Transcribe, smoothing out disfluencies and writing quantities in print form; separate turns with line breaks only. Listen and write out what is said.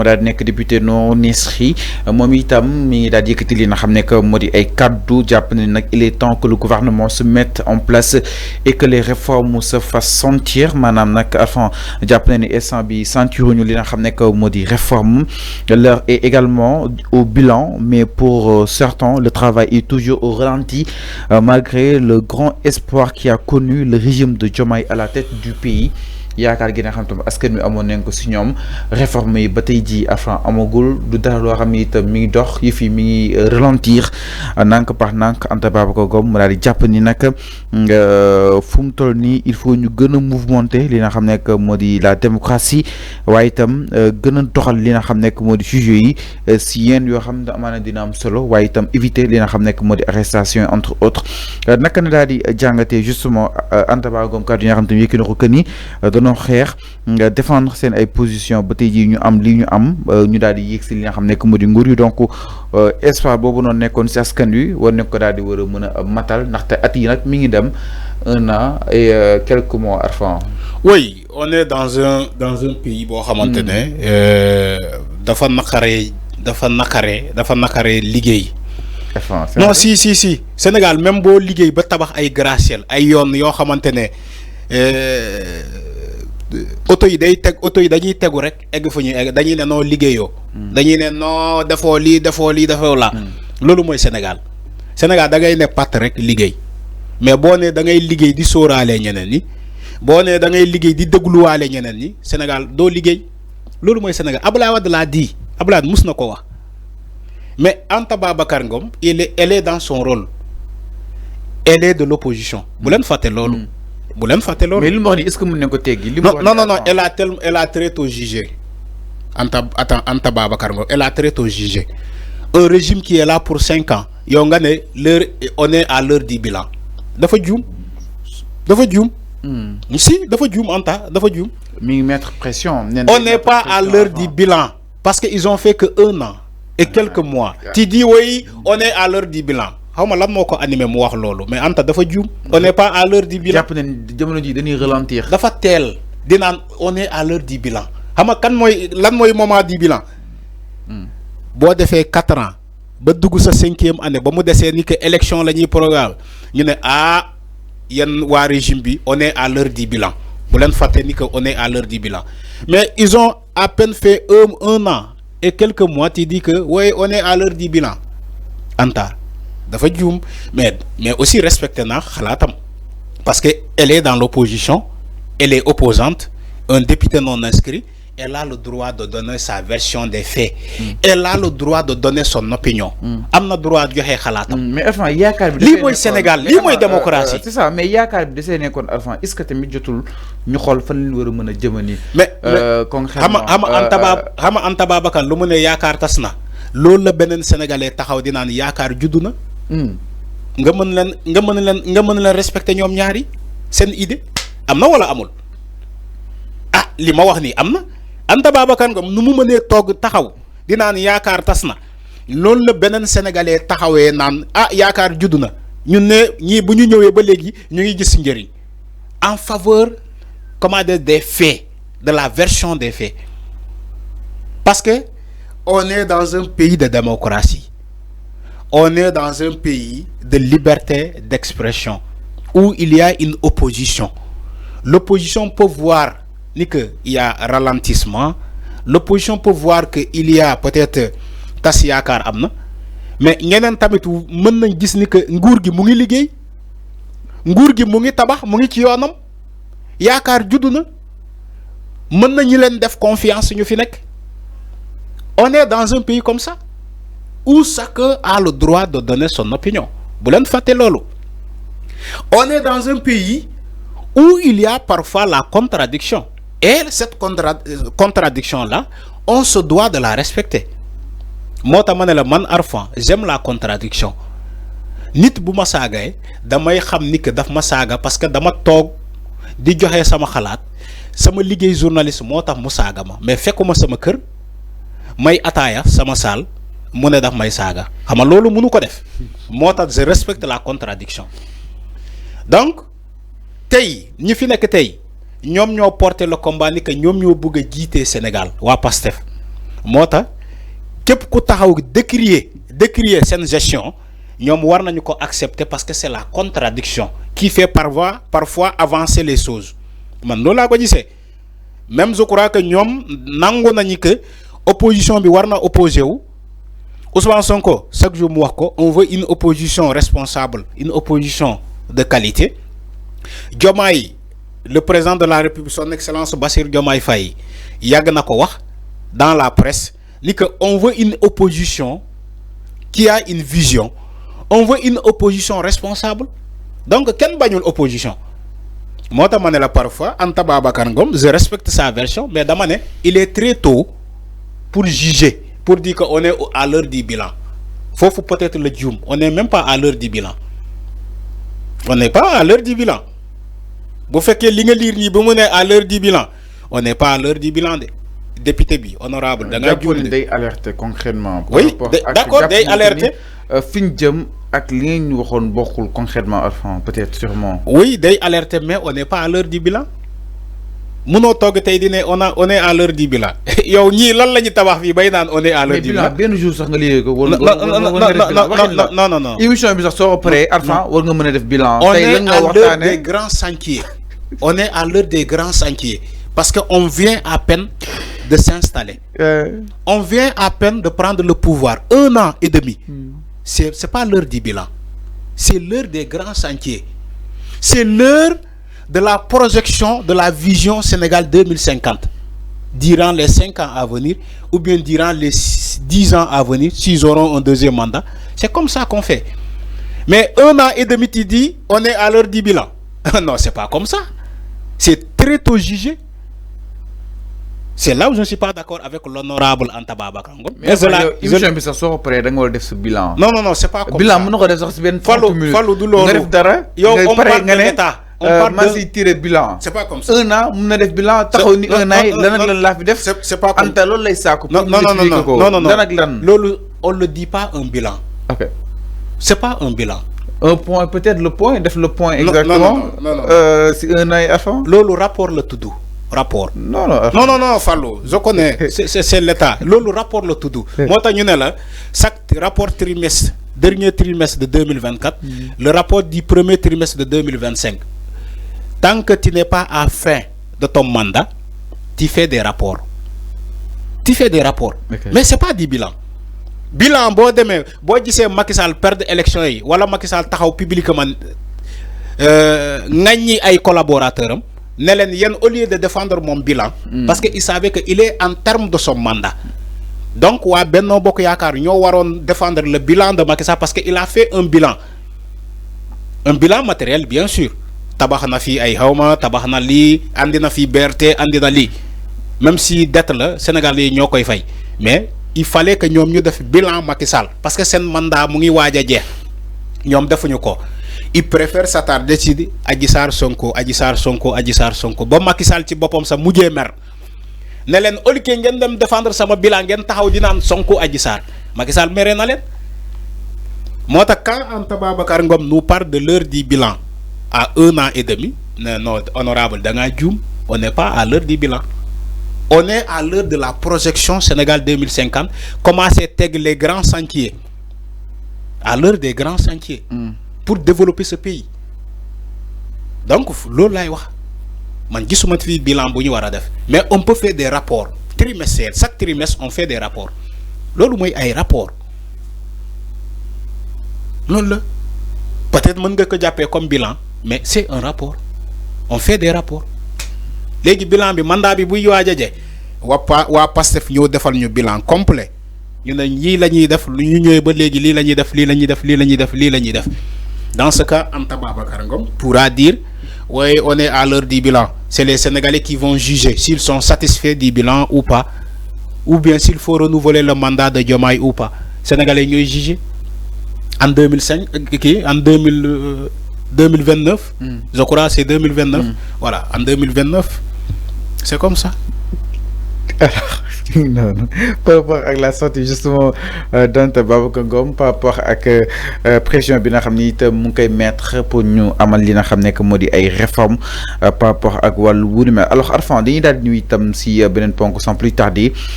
mu daal di nekk député non inscrit moom itam mi daal di yëkkati li nga xam ne que moo di ay kaddu jàpp ne nag il est temps que le gouvernement se mette en place et que les réformes se fassent sentir maanaam nag enfin jàpp na ni instant bi sentiruñu li nga xam ne que moo di réforme l'heure est également au bilan mais pour certains le travail est toujours au ralenti malgré le grand espoir qui a connu le régime de Diomaye à la tête du pays. yaakaar gi nga xam tam askan wi amoon nañ ko si ñoom réforme yi ba tey jii afan amagul du dara loo xam ni itam mi ngi dox yëf yi mi ngi ralentir nank par nank Anta Babacar Ngom mu daal di jàpp ni nag fu mu toll nii il faut ñu gën a mouvementer li nga xam ne moo di la démocratie waaye itam gën a doxal li nga xam ne moo di sujet yi si yéen yoo xam ne amaana dina am solo waaye itam éviter li nga xam ne moo di arrestation entre autres naka na daal di jàngatee justement Anta Babacar Ngom kàddu yi nga xam te yëkki na ko que ni non xeex nga défendre seen ay position ba tey jii ñu am li ñu am ñu daal di yéeg si li nga xam ne moo di nguur yi donc espoir boobu noonu nekkoon si askan wi war nañ ko daal di war a mën a matal ndaxte at yi nag mi ngi dem 1 an et quelques mois Arfan.
Oui, on est dans un pays boo xamante ne dafa nakare liggéey. Non si Sénégal même boo liggéey ba tabax ay gratte-ciel ay yoon yoo xamante ne auto yi dañuy tegu rek egg fu ñuy egg dañuy ne noo liggéeyoo dañuy ne noo defoo lii defoo la loolu mooy Sénégal da ngay ne pat rek liggéey mais boo ne da ngay liggéey di sóoraale ñeneen ñi boo ne da ngay liggéey di dégluwaale ñeneen ñi Sénégal doo liggéey loolu mooy Sénégal Abdoulaye Wade laa di Abdoulaye mus na ko wax mais Anta Babacar Ngom elle est dans son rôle elle est de l'opposition bu leen fàtte loolu mais
li mu wax ni est-ce que mën nañ ko teggi
non elle a très tôt jugé Anta Babacar Ngom elle a très tôt jugé un régime qui est là pour 5 ans yow nga ne on est à l'heure du bilan dafa juum si dafa juum Anta dafa juum
mi ngi mettre pression
on n'est pas à l'heure du bilan parce que ils ont fait que 1 an et quelques mois tu dis oui on est à l'heure du bilan xaw ma lan moo ko animé mu wax loolu mais Anta dafa juum on n'est pas à l'heure du bilan
jàpp ne jamono ji dañuy ralentir
dafa teel di naan on est à l'heure du bilan xam nga lan mooy moment du bilan boo defee 4 ans ba dugg sa 5e année ba mu desee ni que élection la ñuy programme ñu ne yéen waa régime bi on est à l'heure du bilan bu leen fàtte ni que on est à l'heure du bilan mais ils ont à peine fait 1 an et quelques mois tu dis que oui on est à l'heure du bilan Anta dafa juum mais aussi respecté naa xalaatam parce que elle est dans l'opposition elle est opposante un député non inscrit elle a le droit de donner sa version des faits elle a le droit de donner son opinion am na droit joxe xalaatam
mais enfin yaakaar bi
lii mooy Sénégal lii mooy démocratie
c'est ça mais yaakaar bi desee nekkoon enfin est-ce que tamit jotul ñu xool fan lañ war a mën a jëmani
mais xam Anta Babacar lu mu ne yaakaar tas na loolu la beneen sénégalais taxaw di naan yaakaar juddu na nga mën leen respecter ñoom ñaari seen idée am na wala amul li ma wax nii am na Anta Babacar Ngom nu mu mënee toog taxaw di naan yaakaar tas na loolu la beneen sénégalais taxawee naan yaakaar juddu na ñun ne ñii bu ñu ñëwee ba léegi ñu ngi gis njëriñ en faveur comment dire des faits de la version des faits parce que on est dans un pays de démocratie on est dans un pays de liberté d'expression où il y a une opposition. L'opposition peut voir qu'il y a ralentissement. L'opposition peut voir qu'il y a peut-être tas yaakaar am na mais ñeneen tamit mën nañ gis ni que nguur gi mu ngi liggéey nguur gi mu ngi tabax mu ngi ci yoonam yaakaar juddu na mën nañu leen def confiance ñu fi nekk. On est dans un pays comme ça où chacun a le droit de donner son opinion. Bu leen fàtte loolu. On est dans un pays où il y a parfois la contradiction. Et cette contradiction-là, on se doit de la respecter. Moi, man Arfan, j'aime la contradiction. Nit bu ma saagay damay xam ni que daf ma saaga parce que dama toog di joxe sama xalaat sama liggéey journaliste moo tax mu saaga ma mais fekkuma sama kër may ataaya sama saal mu ne daf may saaga xam nga loolu mënu ko def moo tax je respecte la contradiction donc tey ñi fi nekk tey ñoom ñoo porter le combat ni que ñoom ñoo bëgg a jiite Sénégal waa PASTEF mota képp ku taxaw décrier cette gestion ñom war nañu ko accepter parce que c'est la contradiction qui fait parfois avancer les choses man loolu laa ko gisee même je crois que ñom nangu nañu que opposition bi war na opposé wu Ousmane Sonko chaque jour mu wax ko on veut une opposition responsable une opposition de qualité. Diomaye le président de la République son excellence Bassirou Diomaye Faye yàgg na ko wax dans la presse ni que on veut une opposition qui a une vision, on veut une opposition responsable. Donc ken bañul opposition mota mané la parfois Anta Babacar Ngom je respecte sa version mais dama né il est très tôt pour juger, pour dire qu'on est à l'heure du bilan. Faut peut-être le djoum. On n'est même pas à l'heure du bilan. On n'est pas à l'heure du bilan. Vous faites que l'ingénieur ni à l'heure du bilan. On n'est pas à l'heure du bilan. Député bi honorable.
Day alerter concrètement.
Oui, d'accord, day alerter.
Fin djem ak li ñu waxone bokul concrètement enfin peut-être sûrement.
Oui, day alerter mais on n'est pas à l'heure du bilan. Mëno togg tay di né on est à l'heure du bilan yow ñi lan lañu tabax fi bay naan on est à l'heure du bilan
ben jour sax nga lié ko
non
émission bi sax so paré Arfan war nga mëna def bilan
tay lan nga waxtané des grands chantiers on est à l'heure des grands chantiers parce que on vient à peine de s'installer on vient à peine de prendre le pouvoir 1 an et demi c'est pas l'heure du bilan c'est l'heure des grands chantiers c'est l'heure de la projection de la vision Sénégal 2050 durant les 5 ans à venir ou bien durant les 10 ans à venir s'ils auront un deuxième mandat. C'est comme ça qu'on fait. Mais 1 an et demi tu dis on est à l'heure du bilan. Non, c'est pas comme ça. C'est très tôt jugé. C'est là où je ne suis pas d'accord avec l'honorable Anta Babacar Ngom.
Mais je ça sort après da def ce bilan.
Non, c'est pas comme
bilan
ça.
Bilan mëno ko def sax ben
Fallu du lolu.
Nga def dara.
Yow on parle de l'État.
Masi tiré bilan.
C'est pas comme ça.
1 an mun na def bilan taxaw ni 1 an lan la fi def.
C'est pas comme
Anta lolou lay saku.
Non. Lolou on le dit pas un bilan.
OK.
C'est pas un bilan.
Un point peut-être le point def le point exactement. C'est 1 an et avant.
Lolou rapport le tout doux. Rapport. Non, Fallou, je connais. C'est l'État. Lolou rapport le tout doux. Moi, ñu né la chaque rapport trimestre, dernier trimestre de 2024, le rapport du premier trimestre de 2025. Tant que tu n'es pas à fin de ton mandat, tu fais des rapports. Tu fais des rapports. Okay. Mais c'est pas du bilan. Bilan, bo demé, bo gisé Macky Sall perdre élection yi wala Macky Sall taxaw publiquement ngagni ay collaborateurs am ne len yeen au lieu de défendre mon bilan parce que il savait que il est en terme de son mandat. Donc wa Benno Bokk Yaakaar ñoo waron défendre le bilan de Macky Sall parce que il a fait un bilan matériel bien sûr. Tabax na fi ay xawma tabax na li andi na fi BRT andi na li même si dette la Sénégalais yi ñokoy fay mais il fallait que ñom ñu def bilan Macky Sall parce que sen mandat mu ngi waja jeex ñom defuñu ko il préfère s'attarder ci Adji Sarr Sonko ba Macky Sall ci bopam sa mujjé mer ne len olike ngeen dem défendre sama bilan ngeen taxaw di naan Sonko Adji Sarr Macky Sall mere na len motax quand Anta Babacar Ngom nous parle de l'heure du bilan à 1 an et demi, non, honorable Danga Djoum, on n'est pas à l'heure du bilan. On est à l'heure de la projection Sénégal 2050. Comment c'est les grands sentiers? À l'heure des grands sentiers. Pour développer ce pays. Donc, l'olay wax. Man gisuma fi bilan bu ñu wara def. Mais on peut faire des rapports trimestriels. Chaque trimestre, on fait des rapports. Lolu moy ay rapports. Non la. Peut-être mën nga ko jappé comme bilan. Mais c'est un rapport. On fait des rapports. Légui bilan bi mandat bi buy wajajé wa Pastef ñoo defal ñu bilan complet. Ñu ne ñi lañuy def lu ñu ñëwé ba légui li lañuy def li lañuy def li lañuy def li lañuy def. Dans ce cas, Anta Babacar Ngom pourra dire oui, on est à l'heure du bilan. C'est les Sénégalais qui vont juger s'ils sont satisfaits du bilan ou pas, ou bien s'il faut renouveler le mandat de Diomaye ou pas. Sénégalais ñoy juger en 2005 en 2029, je crois c'est 2029. Voilà, en 2029, c'est comme ça.
Non, par rapport à la sortie justement d'Anta Babacar Ngom, par rapport à la pression bi nga xamni itam mu ngi koy mettre pour ñu amal li nga xam ne moo di ay réformes par rapport ak wàllu wu ni mel alors Arfan dañuy daal di ñuy itam si beneen ponk sans plus tarder.